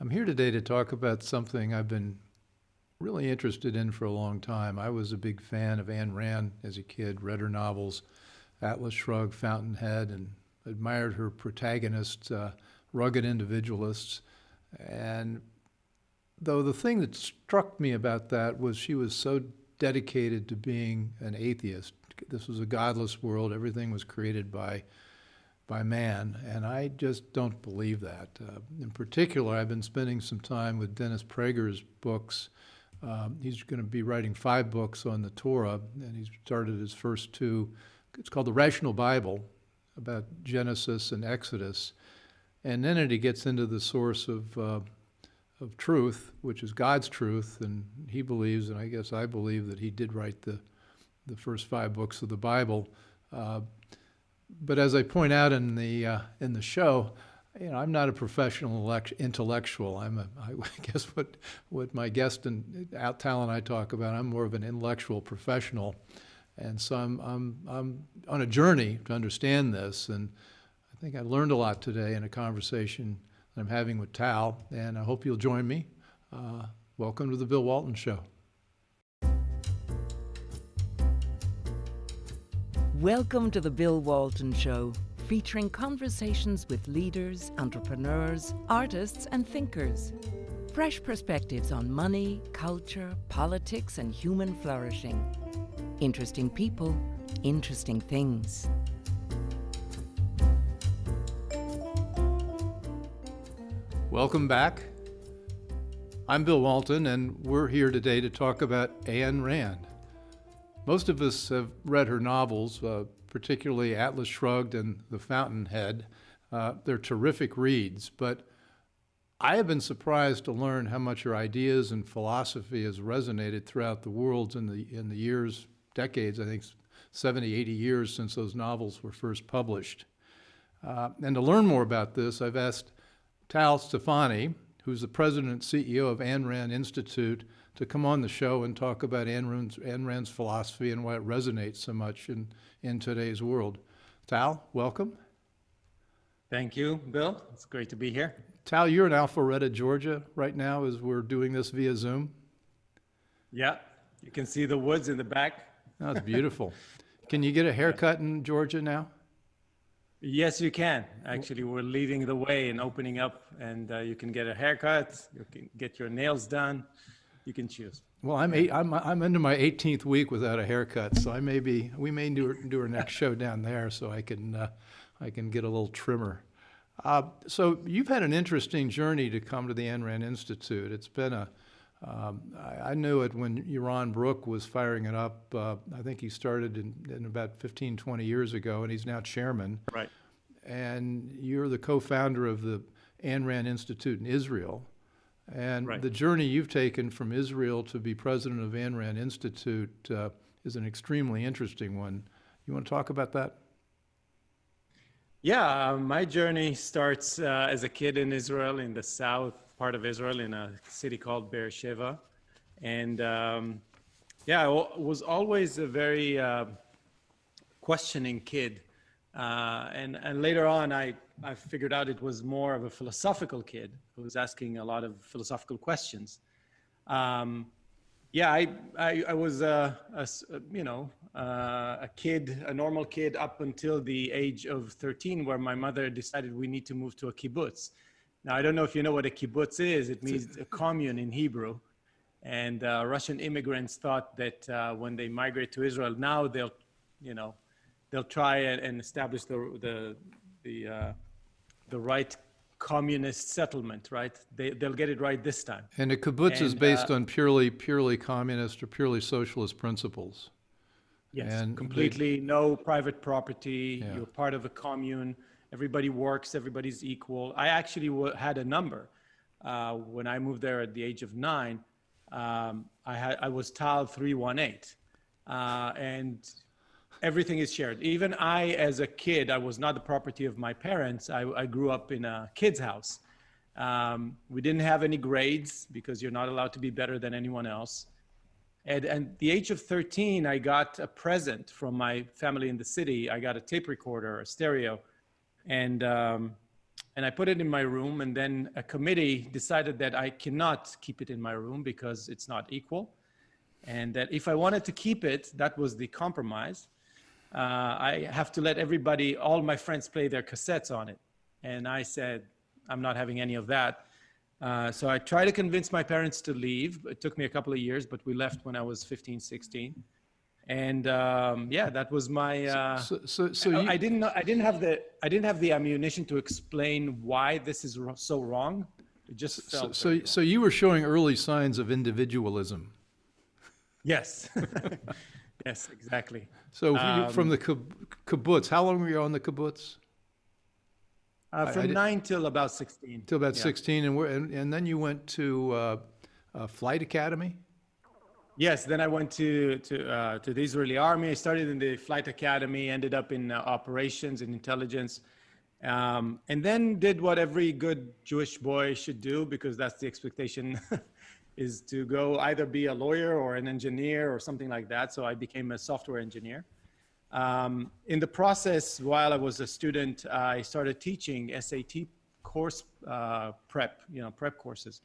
I'm here today to talk about something I've been really interested in for a long time. I was a big fan of Ayn Rand as a kid, read her novels, Atlas Shrugged, Fountainhead, and admired her protagonists, rugged individualists. And though the thing that struck me about that was she was so dedicated to being an atheist. This was a godless world. Everything was created by man, and I just don't believe that. In particular, I've been spending some time with Dennis Prager's books. He's going to be writing 5 books on the Torah, and he's started his first 2. It's called The Rational Bible, about Genesis and Exodus. And then he gets into the source of truth, which is God's truth, and he believes, and I guess I believe, that he did write the first 5 books of the Bible. But as I point out in the show, I'm not a professional intellectual. I guess what my guest and Tal and I talk about. I'm more of an intellectual professional, and so I'm on a journey to understand this. And I think I learned a lot today in a conversation that I'm having with Tal, and I hope you'll join me. Welcome to the Bill Walton Show. Welcome to the Bill Walton Show, featuring conversations with leaders, entrepreneurs, artists, and thinkers. Fresh perspectives on money, culture, politics, and human flourishing. Interesting people, interesting things. Welcome back. I'm Bill Walton, and we're here today to talk about Ayn Rand. Most of us have read her novels, particularly Atlas Shrugged and The Fountainhead. They're terrific reads, but I have been surprised to learn how much her ideas and philosophy has resonated throughout the world in the years, decades, I think 70, 80 years since those novels were first published. And to learn more about this, I've asked Tal Tsfany, who's the president and CEO of Ayn Rand Institute, to come on the show and talk about Ayn Rand's philosophy and why it resonates so much in today's world. Tal, welcome. Thank you, Bill. It's great to be here. Tal, you're in Alpharetta, Georgia right now as we're doing this via Zoom. Yeah, you can see the woods in the back. Oh, it's beautiful. Can you get a haircut in Georgia now? Yes, you can. Actually, we're leading the way and opening up, and you can get a haircut, you can get your nails done. You can choose. Well, I'm into my 18th week without a haircut, so we may do our next show down there, so I can get a little trimmer. So you've had an interesting journey to come to the Ayn Rand Institute. It's been I knew it when Yaron Brook was firing it up. I think he started in about 15, 20 years ago, and he's now chairman. Right. And you're the co-founder of the Ayn Rand Institute in Israel. And right. The journey you've taken from Israel to be president of Ayn Rand Institute is an extremely interesting one. You want to talk about that? Yeah, my journey starts as a kid in Israel, in the south part of Israel, in a city called Beersheba. And I was always a very questioning kid. And later on, I figured out it was more of a philosophical kid who was asking a lot of philosophical questions. I was a kid, a normal kid, up until the age of 13, where my mother decided we need to move to a kibbutz. Now, I don't know if you know what a kibbutz is. It means a commune in Hebrew. And Russian immigrants thought that when they migrate to Israel, now they'll try and establish the right communist settlement, right? They'll get it right this time. And a kibbutz is based on purely communist or purely socialist principles. Yes, and completely no private property. Yeah. You're part of a commune. Everybody works. Everybody's equal. I actually had a number when I moved there at the age of 9. I was Tal 318, and everything is shared. Even I, as a kid, I was not the property of my parents. I grew up in a kid's house. We didn't have any grades because you're not allowed to be better than anyone else. And at the age of 13, I got a present from my family in the city. I got a tape recorder, a stereo. And and I put it in my room, and then a committee decided that I cannot keep it in my room because it's not equal, and that if I wanted to keep it, that was the compromise. I have to let everybody, all my friends, play their cassettes on it. And I said, I'm not having any of that. So I tried to convince my parents to leave. It took me a couple of years, but we left when I was 15, 16. And yeah, that was my. I didn't have the ammunition to explain why this is so wrong. It just felt. So you were showing early signs of individualism. Yes. Yes, exactly. So from the kibbutz, how long were you on the kibbutz? From 9 till about 16. Till about 16, and then you went to Flight Academy? Yes, then I went to the Israeli army. I started in the Flight Academy, ended up in operations and intelligence, and then did what every good Jewish boy should do, because that's the expectation, is to go either be a lawyer or an engineer or something like that. So I became a software engineer. In the process, while I was a student, I started teaching SAT course prep courses.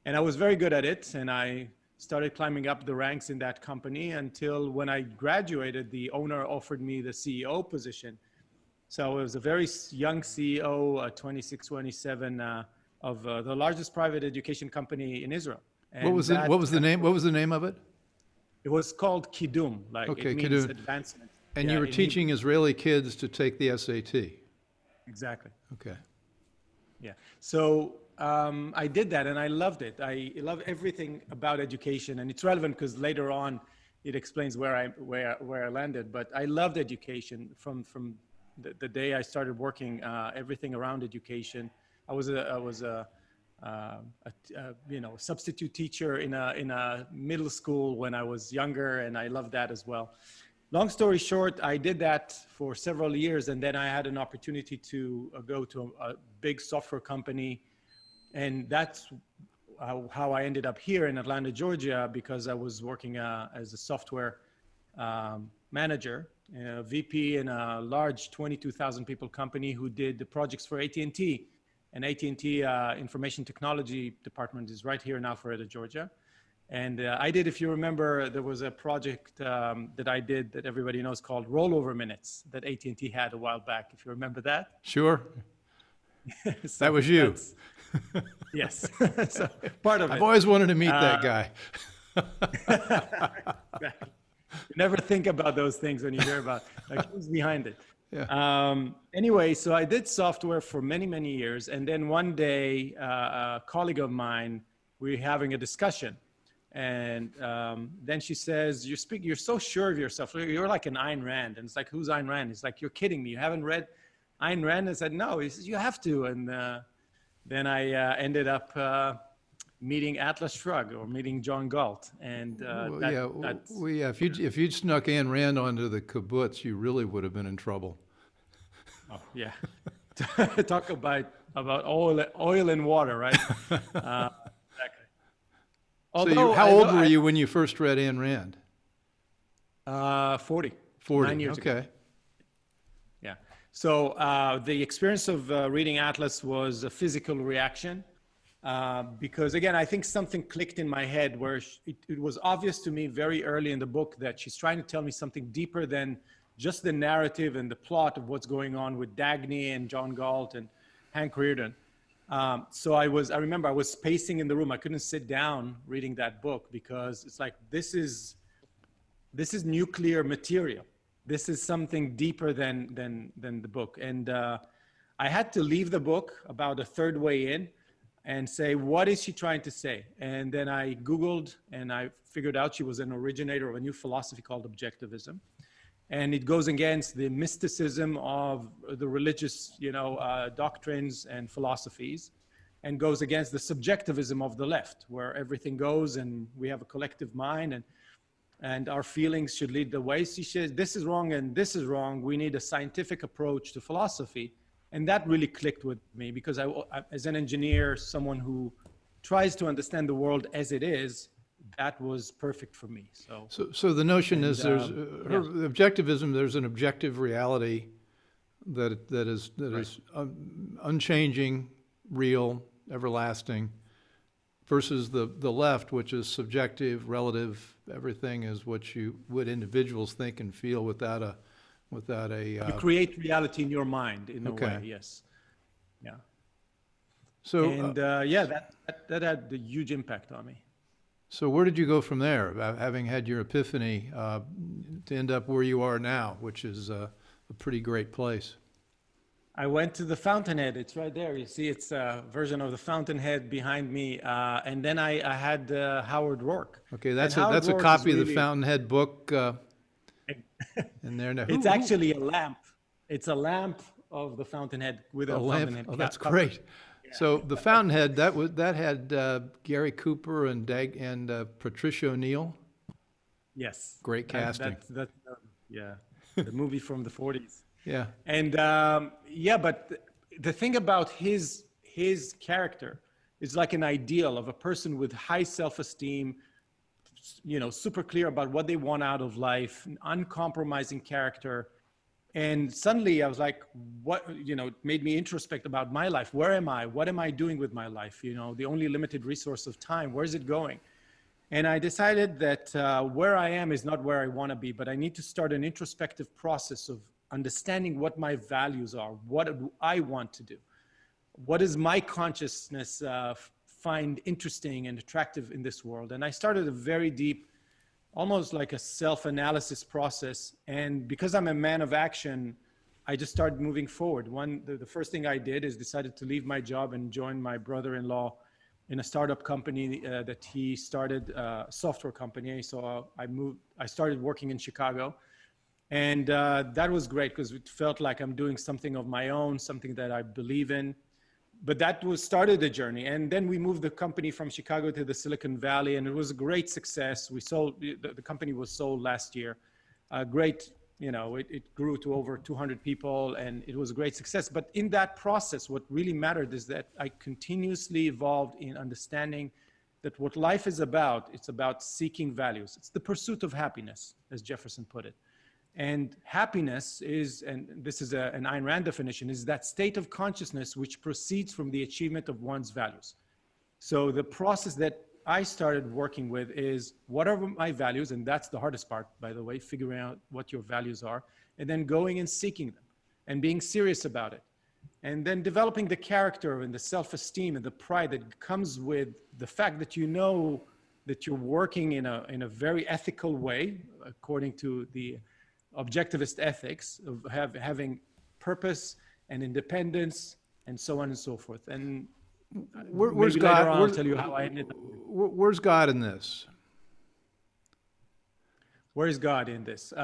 And I was very good at it. And I started climbing up the ranks in that company until when I graduated, the owner offered me the CEO position. So I was a very young CEO, 26, 27, of the largest private education company in Israel. And What was the name of it? It was called Kidum, like Okay, it means Kidum. advancement. And Yeah, you were in teaching Hebrew. Israeli kids to take the SAT. Exactly. Okay. Yeah. So I did that, and I loved it. I love everything about education, and it's relevant because later on it explains where I landed. But I loved education from the day I started working. Everything around education. I was a substitute teacher in a middle school when I was younger, and I loved that as well. Long story short, I did that for several years, and then I had an opportunity to go to a big software company, and that's how I ended up here in Atlanta, Georgia, because I was working as a software manager, VP in a large 22,000 people company who did the projects for AT&T. And AT&T Information Technology Department is right here in Alpharetta, Georgia. And I did, if you remember, there was a project that I did that everybody knows called rollover minutes that AT&T had a while back, if you remember that. Sure. So That was you. Yes. So part of it. I've always wanted to meet that guy. You never think about those things when you hear about like who's behind it. Yeah. Anyway, so I did software for many, many years. And then one day, a colleague of mine, we were having a discussion. And then she says, you're so sure of yourself. You're like an Ayn Rand. And it's like, who's Ayn Rand? It's like, you're kidding me. You haven't read Ayn Rand? I said, no. He says, you have to. And then I ended up meeting Atlas Shrugged or meeting John Galt. And if you'd snuck Ayn Rand onto the kibbutz, you really would have been in trouble. Oh, yeah. Talk about oil and water, right? Exactly. So how old were you when you first read Ayn Rand? 40. 40, 9 years ago. okay. Yeah. So the experience of reading Atlas was a physical reaction because, again, I think something clicked in my head where it was obvious to me very early in the book that she's trying to tell me something deeper than just the narrative and the plot of what's going on with Dagny and John Galt and Hank Reardon. So I remember I was pacing in the room. I couldn't sit down reading that book because it's like, this is nuclear material. This is something deeper than the book. And I had to leave the book about a third way in and say, what is she trying to say? And then I Googled and I figured out she was an originator of a new philosophy called Objectivism. And it goes against the mysticism of the religious, doctrines and philosophies, and goes against the subjectivism of the left, where everything goes and we have a collective mind and our feelings should lead the way. She says, this is wrong and this is wrong. We need a scientific approach to philosophy. And that really clicked with me because I, as an engineer, someone who tries to understand the world as it is, that was perfect for me. So the notion is there's objectivism, there's an objective reality that is unchanging, real, everlasting, versus the left, which is subjective, relative. Everything is what individuals think and feel without a You create reality in your mind, in a Okay. way, yes. Yeah. So And that had a huge impact on me. so where did you go from there, having had your epiphany, to end up where you are now, which is a pretty great place? I went to the Fountainhead. It's right there. You see, it's a version of the Fountainhead behind me. And then I had Howard Roark. Okay, that's And a Howard Roark is copy of the really- Fountainhead book in there. Now, It's actually a lamp. It's a lamp of the Fountainhead with a a lamp. Fountainhead. Oh, that's cover. great. So the Fountainhead that had Gary Cooper and Patricia O'Neill. Yes. Great casting. That's yeah, the movie from the 40s. Yeah. And but the thing about his character is like an ideal of a person with high self-esteem, super clear about what they want out of life, an uncompromising character. And suddenly I was like, it made me introspect about my life. Where am I? What am I doing with my life? The only limited resource of time, where's it going? And I decided that where I am is not where I want to be, but I need to start an introspective process of understanding what my values are. What do I want to do? What does my consciousness find interesting and attractive in this world? And I started a very deep, almost like a self-analysis process. And because I'm a man of action, I just started moving forward. The first thing I did is decided to leave my job and join my brother-in-law in a startup company that he started, a software company. So I started working in Chicago. And that was great because it felt like I'm doing something of my own, something that I believe in. But that started the journey. And then we moved the company from Chicago to the Silicon Valley, and it was a great success. We sold, the company was sold last year. It grew to over 200 people, and it was a great success. But in that process, what really mattered is that I continuously evolved in understanding that what life is about, it's about seeking values. It's the pursuit of happiness, as Jefferson put it. And happiness is, and this is an Ayn Rand definition, is that state of consciousness which proceeds from the achievement of one's values. So the process that I started working with is, what are my values? And that's the hardest part, by the way, figuring out what your values are, and then going and seeking them and being serious about it. And then developing the character and the self-esteem and the pride that comes with the fact that you know that you're working in a very ethical way, according to the objectivist ethics of having purpose and independence and so on and so forth. And Where's maybe God? later on I'll tell you how I ended up. Where's God in this? Where is God in this?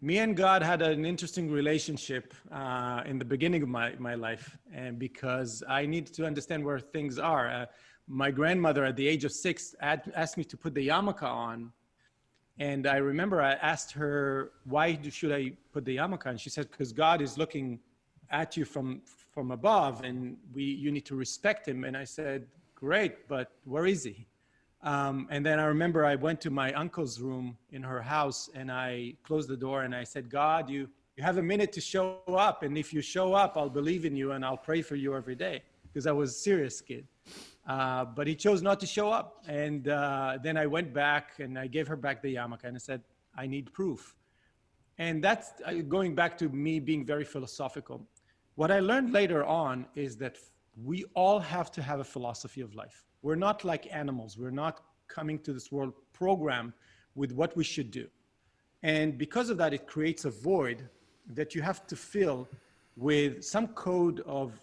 Me and God had an interesting relationship in the beginning of my life, and because I needed to understand where things are. My grandmother at the age of 6 asked me to put the yarmulke on. And I remember I asked her, why should I put the yarmulke on? She said, because God is looking at you from above, and you need to respect him. And I said, great, but where is he? And then I remember I went to my uncle's room in her house, and I closed the door and I said, God, you have a minute to show up. And if you show up, I'll believe in you and I'll pray for you every day, because I was a serious kid. But he chose not to show up. And then I went back and I gave her back the yarmulke and I said, I need proof. And that's going back to me being very philosophical. What I learned later on is that we all have to have a philosophy of life. We're not like animals. We're not coming to this world programmed with what we should do. And because of that, it creates a void that you have to fill with some code of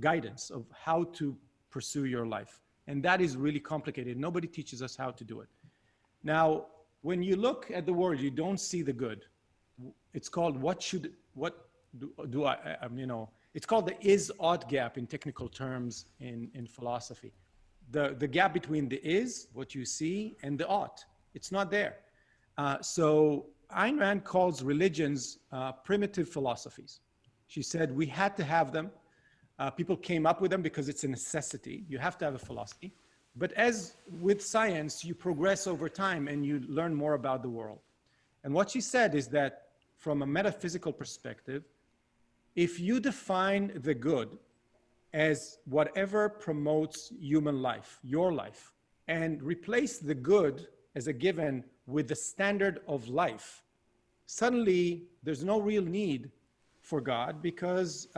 guidance of how to pursue your life. And that is really complicated. Nobody teaches us how to do it. Now, when you look at the world, you don't see the good. It's called it's called the is-ought gap in technical terms in philosophy. The gap between the is, what you see, and the ought. It's not there. So Ayn Rand calls religions primitive philosophies. She said we had to have them. People came up with them because it's a necessity. You have to have a philosophy. But as with science, you progress over time and you learn more about the world. And what she said is that from a metaphysical perspective, if you define the good as whatever promotes human life, your life, and replace the good as a given with the standard of life, suddenly there's no real need for God, because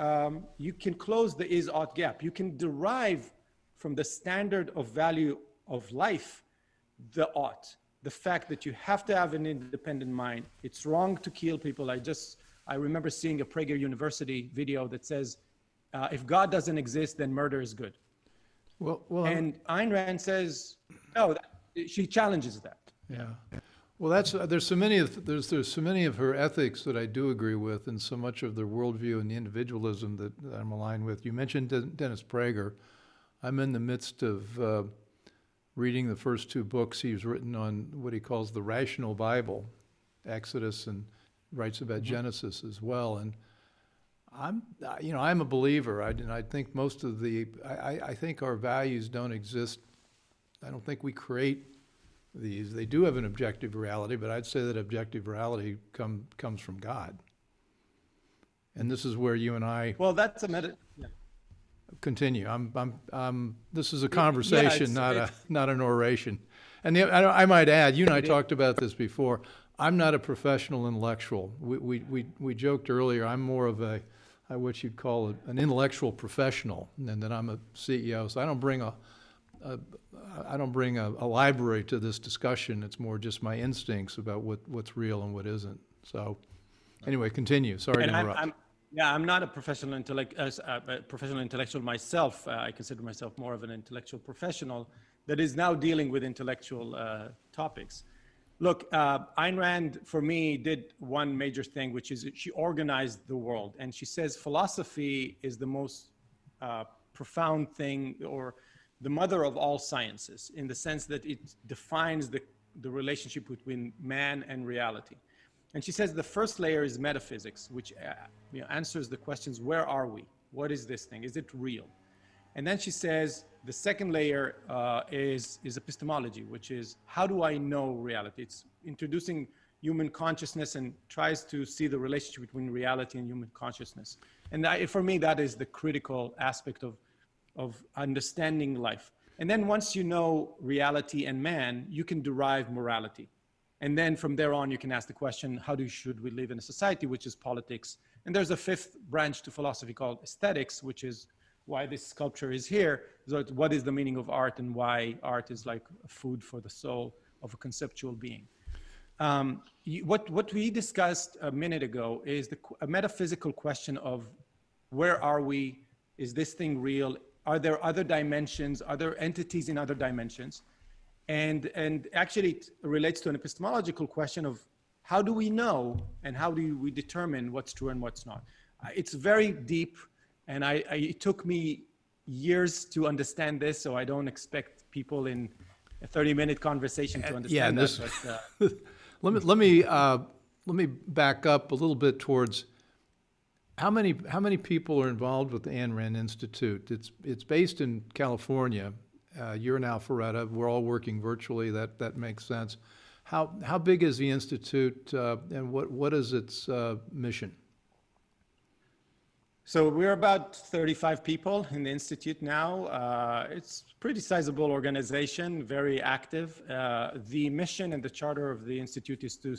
you can close the is-ought gap. You can derive from the standard of value of life the ought, the fact that you have to have an independent mind. It's wrong to kill people. I remember seeing a Prager University video that says, if God doesn't exist, then murder is good. And Ayn Rand says, no, she challenges that. Yeah. Well, there's so many of her ethics that I do agree with, and so much of their worldview and the individualism that I'm aligned with. You mentioned Dennis Prager. I'm in the midst of reading the first two books he's written on what he calls the rational Bible, Exodus, and writes about Genesis as well. And I'm a believer. I think most of I think our values don't exist. I don't think we create these. They do have an objective reality, but I'd say that objective reality comes from God. And this is where you and I that's continue. This is a conversation, not an oration. And I might add, you and I talked about this before. I'm not a professional intellectual. We joked earlier. I'm more of what you'd call an intellectual professional, and that I'm a CEO. So I don't bring a library to this discussion. It's more just my instincts about what's real and what isn't. So anyway, continue. Sorry to interrupt. I'm not a professional intellectual myself. I consider myself more of an intellectual professional that is now dealing with intellectual topics. Look, Ayn Rand, for me, did one major thing, which is she organized the world. And she says philosophy is the most profound thing, or the mother of all sciences, in the sense that it defines the relationship between man and reality. And she says the first layer is metaphysics, which answers the questions: where are we? What is this thing? Is it real? And then she says the second layer is epistemology, which is how do I know reality? It's introducing human consciousness and tries to see the relationship between reality and human consciousness. And for me, that is the critical aspect of understanding life. And then once you know reality and man, you can derive morality. And then from there on, you can ask the question, should we live in a society, which is politics? And there's a fifth branch to philosophy called aesthetics, which is why this sculpture is here. So what is the meaning of art, and why art is like food for the soul of a conceptual being. What we discussed a minute ago is a metaphysical question of where are we? Is this thing real? Are there other dimensions? Are there entities in other dimensions? And actually it relates to an epistemological question of how do we know, and how do we determine what's true and what's not? It's very deep, and it took me years to understand this, so I don't expect people in a 30-minute conversation to understand that. But, let me back up a little bit towards how many people are involved with the Ayn Rand Institute. It's based in California. You're in Alpharetta. We're all working virtually. That makes sense. How big is the institute, and what is its mission? So we're about 35 people in the Institute now. It's a pretty sizable organization, very active. The mission and the charter of the Institute is to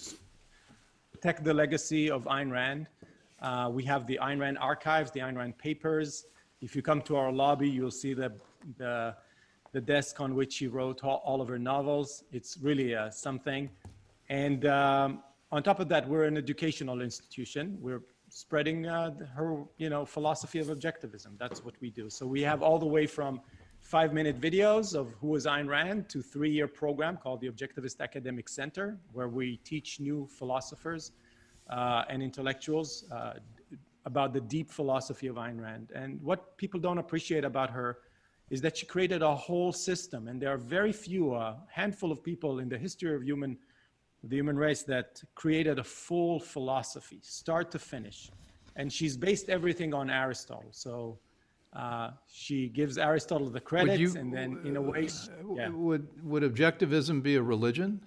protect the legacy of Ayn Rand. We have the Ayn Rand archives, the Ayn Rand papers. If you come to our lobby, you'll see the desk on which she wrote all of her novels. It's really something. And on top of that, we're an educational institution. We're spreading her philosophy of objectivism. That's what we do. So we have all the way from 5-minute videos of who is Ayn Rand to 3-year program called the Objectivist Academic Center, where we teach new philosophers and intellectuals about the deep philosophy of Ayn Rand. And what people don't appreciate about her is that she created a whole system, and there are very few, a handful of people in the history of the human race that created a full philosophy, start to finish. And she's based everything on Aristotle. So she gives Aristotle the credits, and then in a way, Would objectivism be a religion?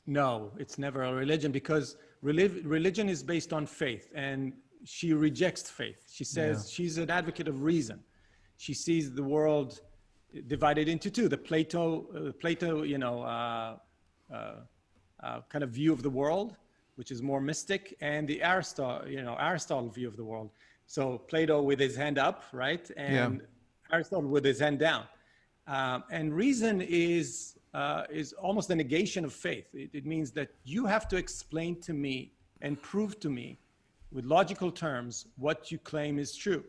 No, it's never a religion, because religion is based on faith. And she rejects faith. She says she's an advocate of reason. She sees the world divided into two: the Plato, kind of view of the world, which is more mystic, and the Aristotle view of the world. So Plato with his hand up, right, and Aristotle with his hand down. And reason is almost a negation of faith. It means that you have to explain to me and prove to me with logical terms what you claim is true.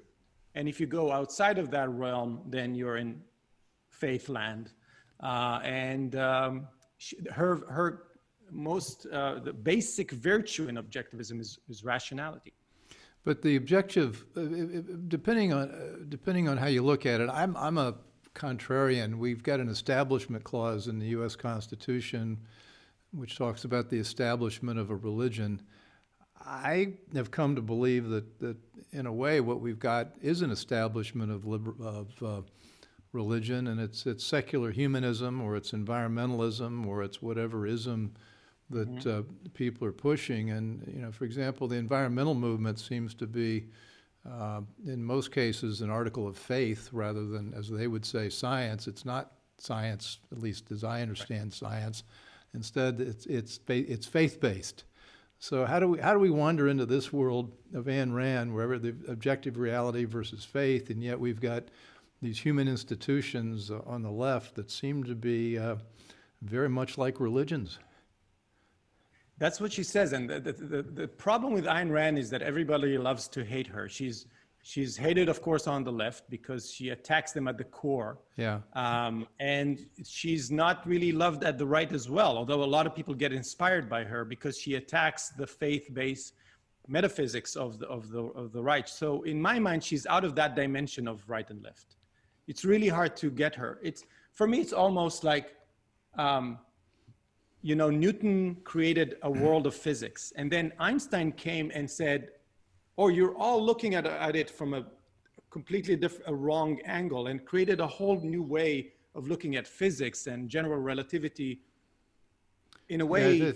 And if you go outside of that realm, then you're in faith land. Her most the basic virtue in objectivism is rationality. But the objective, depending on how you look at it, I'm a contrarian. We've got an establishment clause in the U.S. Constitution which talks about the establishment of a religion. I have come to believe that in a way what we've got is an establishment of religion, and it's secular humanism, or it's environmentalism, or it's whatever ism that people are pushing. And for example, the environmental movement seems to be in most cases an article of faith rather than, as they would say, science. It's not science, at least as I understand science. Instead, it's faith-based. So how do we wander into this world of Ayn Rand, wherever the objective reality versus faith, and yet we've got these human institutions on the left that seem to be very much like religions? That's what she says. And the problem with Ayn Rand is that everybody loves to hate her. She's hated, of course, on the left because she attacks them at the core. Yeah. And she's not really loved at the right as well, although a lot of people get inspired by her because she attacks the faith-based metaphysics of the right. So in my mind, she's out of that dimension of right and left. It's really hard to get her. For me, it's almost like, Newton created a world of physics, and then Einstein came and said, "Oh, you're all looking at it from a completely a wrong angle," and created a whole new way of looking at physics and general relativity in a way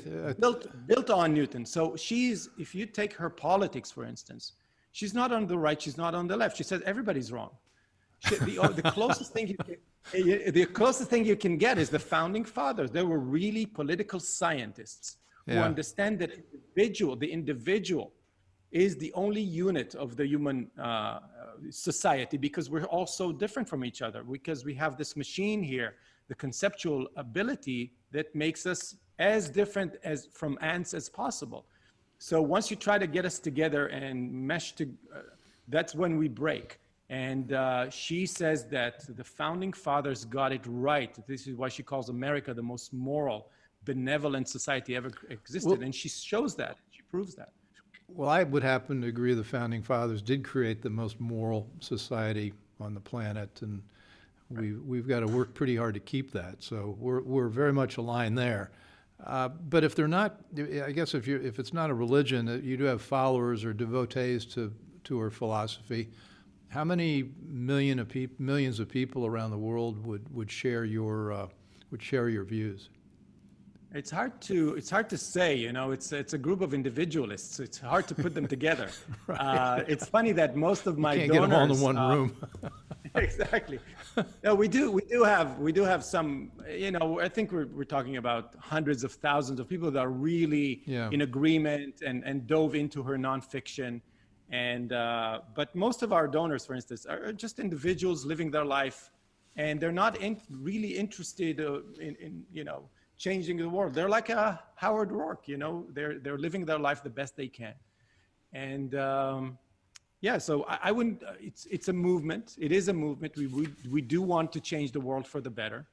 built on Newton. So if you take her politics, for instance, she's not on the right, she's not on the left. She says everybody's wrong. The closest thing you can get is the founding fathers. They were really political scientists who understand that the individual is the only unit of the human society, because we're all so different from each other, because we have this machine here, the conceptual ability that makes us as different as from ants as possible. So once you try to get us together and mesh that's when we break. And she says that the founding fathers got it right. This is why she calls America the most moral, benevolent society ever existed. And she shows that. She proves that. Well, I would happen to agree the founding fathers did create the most moral society on the planet, and we've got to work pretty hard to keep that. So we're very much aligned there. But if they're not, I guess if it's not a religion, you do have followers or devotees to her philosophy. How many millions of people around the world would share your views? It's hard to say. It's a group of individualists. It's hard to put them together. Right. It's funny that most of my donors can't get them all in one room. Exactly. No, we do have some. I think we're talking about hundreds of thousands of people that are really in agreement and dove into her nonfiction. And but most of our donors, for instance, are just individuals living their life, and they're not really interested in changing the world. They're like a Howard Rourke, they're living their life the best they can. And so I wouldn't. It's a movement. It is a movement. We do want to change the world for the better.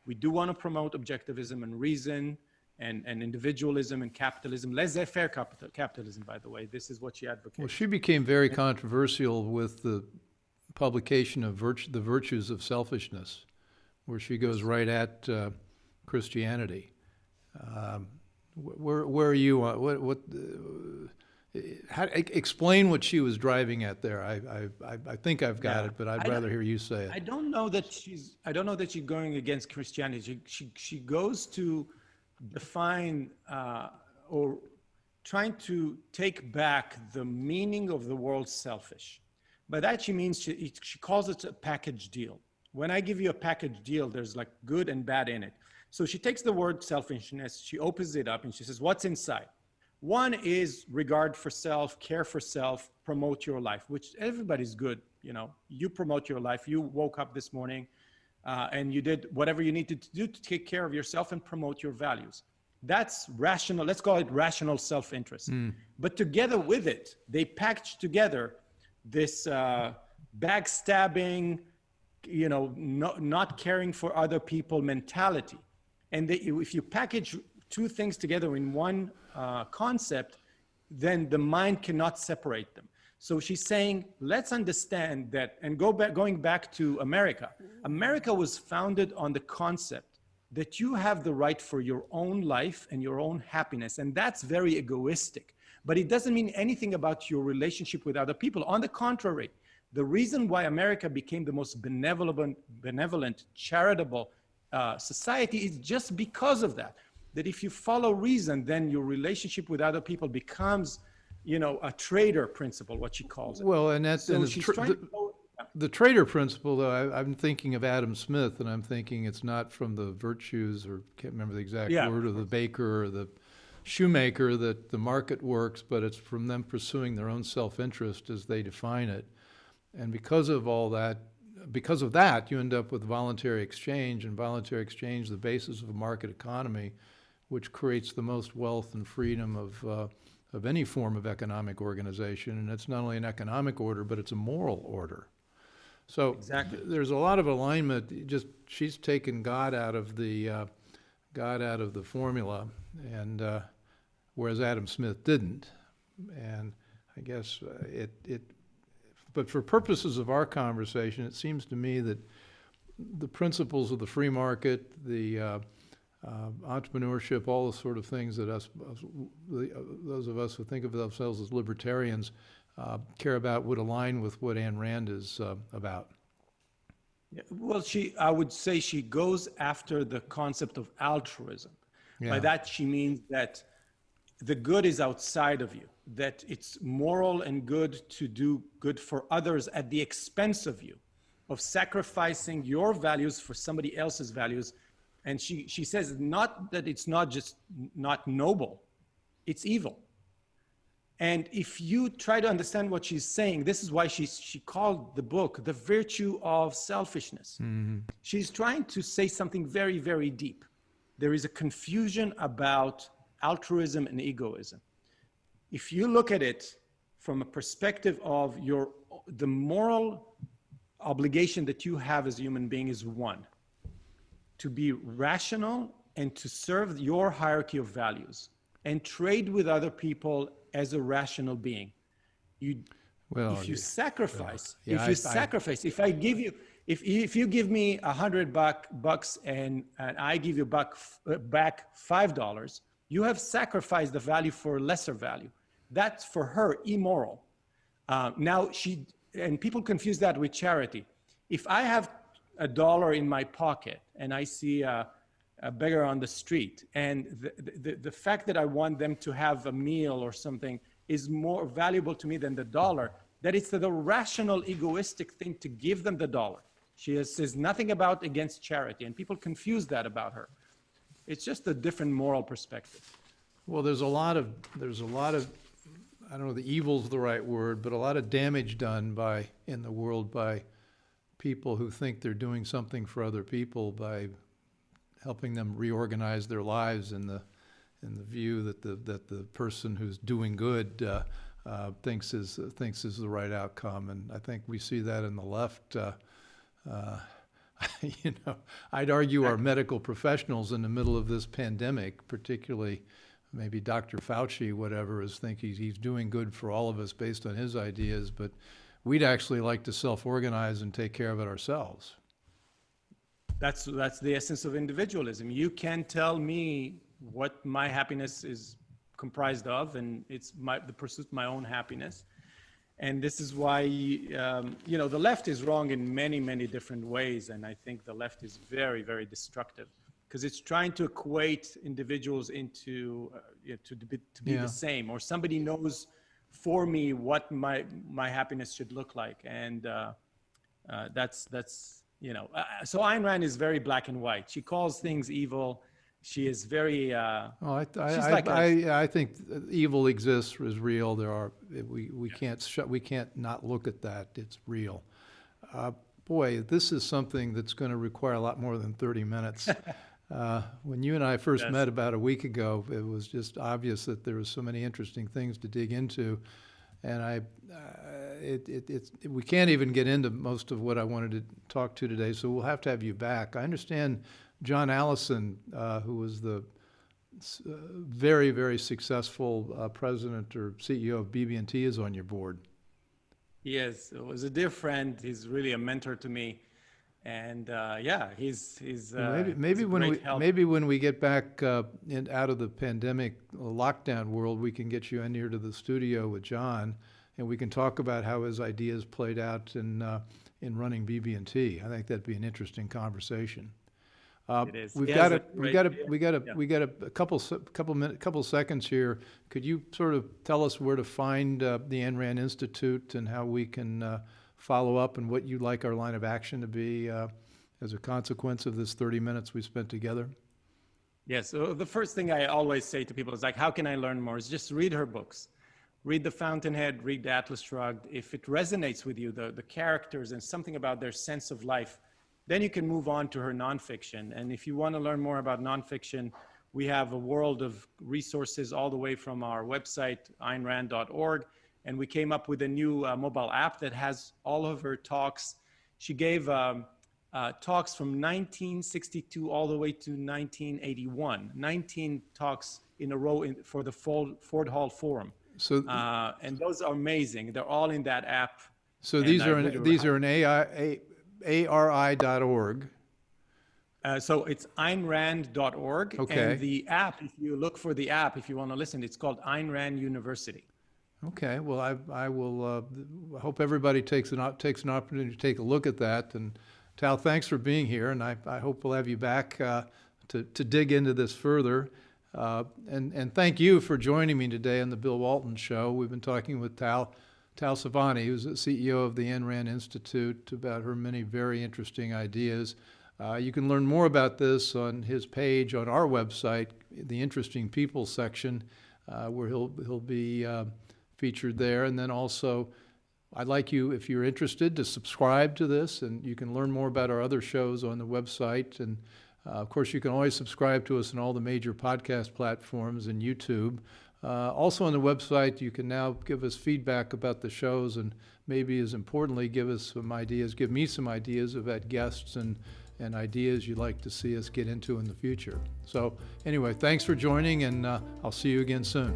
We do want to promote objectivism and reason. And individualism and capitalism, laissez-faire capitalism, by the way. This is what she advocates. Well, she became very controversial with the publication of The Virtues of Selfishness, where she goes right at Christianity. Where are you on explain what she was driving at there? I think I've got it, but I'd rather hear you say it. I don't know that she's going against Christianity. She goes to define or trying to take back the meaning of the word selfish. By that she means she calls it a package deal. When I give you a package deal, there's like good and bad in it. So she takes the word selfishness, she opens it up and she says, what's inside? One is regard for self, care for self, promote your life, which everybody's good. You know, you promote your life. You woke up this morning and you did whatever you needed to do to take care of yourself and promote your values. That's rational. Let's call it rational self-interest. But together with it, they package together this backstabbing, you know, not caring for other people mentality. And if you package two things together in one concept, then the mind cannot separate them. So she's saying, let's understand that, and going back to America. America was founded on the concept that you have the right for your own life and your own happiness. And that's very egoistic, but it doesn't mean anything about your relationship with other people. On the contrary, the reason why America became the most benevolent, charitable society is just because of that. That if you follow reason, then your relationship with other people becomes, you know, a trader principle, what she calls it. Well, and that's So and she's it's trying to go, the trader principle, though. I'm thinking of Adam Smith, and I'm thinking it's not from the virtues, or can't remember the exact word, or the baker or the shoemaker, that the market works, but it's from them pursuing their own self-interest as they define it. And because of all that, because of that, you end up with voluntary exchange, and voluntary exchange, the basis of a market economy, which creates the most wealth and freedom of any form of economic organization. And it's not only an economic order, but it's a moral order. So Exactly. There's a lot of alignment. Just she's taken God out of the formula, and whereas Adam Smith didn't. And I guess but for purposes of our conversation, it seems to me that the principles of the free market, the entrepreneurship, all the sort of things that those of us who think of ourselves as libertarians care about would align with what Ayn Rand is about. Yeah, well, I would say she goes after the concept of altruism. Yeah. By that, she means that the good is outside of you, that it's moral and good to do good for others at the expense of you, of sacrificing your values for somebody else's values. And she says not that it's not just not noble, it's evil. And if you try to understand what she's saying, this is why she called the book The Virtue of Selfishness. Mm-hmm. She's trying to say something very, very deep. There is a confusion about altruism and egoism. If you look at it from a perspective of the moral obligation that you have as a human being is one, to be rational and to serve your hierarchy of values and trade with other people as a rational being. If you sacrifice, if I give you, if you give me $100 and I give you back $5, you have sacrificed the value for a lesser value. That's for her immoral. Now and people confuse that with charity. If I have $1 in my pocket and I see a beggar on the street, and the fact that I want them to have a meal or something is more valuable to me than the $1, that it's the rational, egoistic thing to give them the $1. She says nothing about against charity, and people confuse that about her. It's just a different moral perspective. Well, there's a lot of, I don't know, the evil's the right word, but a lot of damage done in the world by people who think they're doing something for other people by helping them reorganize their lives in the view that the person who's doing good thinks is the right outcome. And I think we see that in the left. I'd argue our medical professionals in the middle of this pandemic, particularly maybe Dr. Fauci, whatever, is thinking he's doing good for all of us based on his ideas, but we'd actually like to self-organize and take care of it ourselves. That's the essence of individualism. You can tell me what my happiness is comprised of, and it's the pursuit of my own happiness. And this is why, the left is wrong in many, many different ways. And I think the left is very, very destructive because it's trying to equate individuals into to be Yeah. the same, or somebody knows for me what my happiness should look like, and that's so Ayn Rand is very black and white. She calls things evil. She is very Oh, she's like I think evil exists, is real. We can't not look at that. It's real. Boy, this is something that's going to require a lot more than 30 minutes. When you and I first Yes. met about a week ago, it was just obvious that there was so many interesting things to dig into, and we can't even get into most of what I wanted to talk to today. So we'll have to have you back. I understand John Allison, who was the very, very successful president or CEO of BB&T, is on your board. Yes, it was a dear friend. He's really a mentor to me, and he's Maybe a when great help. when we get back out of the pandemic lockdown world, we can get you in here to the studio with John, and we can talk about how his ideas played out in running BB&T. I think that'd be an interesting conversation. It is. We've He got has a couple seconds here. Could you sort of tell us where to find the Ayn Rand Institute and how we can follow up, and what you'd like our line of action to be as a consequence of this 30 minutes we spent together? Yes. So the first thing I always say to people is like, how can I learn more? Is just read her books. Read the Fountainhead, read the Atlas Shrugged. If it resonates with you, the characters and something about their sense of life, then you can move on to her nonfiction. And if you want to learn more about nonfiction, we have a world of resources all the way from our website, aynrand.org. And we came up with a new mobile app that has all of her talks. She gave talks from 1962 all the way to 1981, 19 talks in a row for the Ford Hall Forum. So, and those are amazing. They're all in that app. so And these I are really these are an ARI.org. So it's aynrand.org. Okay. And the app, if you look for the app, if you want to listen, it's called Ayn Rand University. Okay, well, I will hope everybody takes an opportunity to take a look at that. And Tal, thanks for being here, and I hope we'll have you back to dig into this further. And thank you for joining me today on the Bill Walton Show. We've been talking with Tal Tsfany, who's the CEO of the Ayn Rand Institute, about her many very interesting ideas. You can learn more about this on his page on our website, the Interesting People section, where he'll be featured there. And then also, I'd like you, if you're interested, to subscribe to this, and you can learn more about our other shows on the website. And of course, you can always subscribe to us on all the major podcast platforms and YouTube. Also on the website, you can now give us feedback about the shows, and maybe as importantly, give me some ideas about guests and ideas you'd like to see us get into in the future. So anyway, thanks for joining, and I'll see you again soon.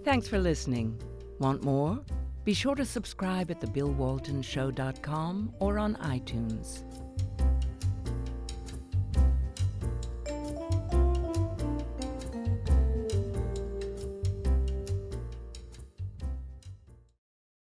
Thanks for listening. Want more? Be sure to subscribe at thebillwaltonshow.com or on iTunes.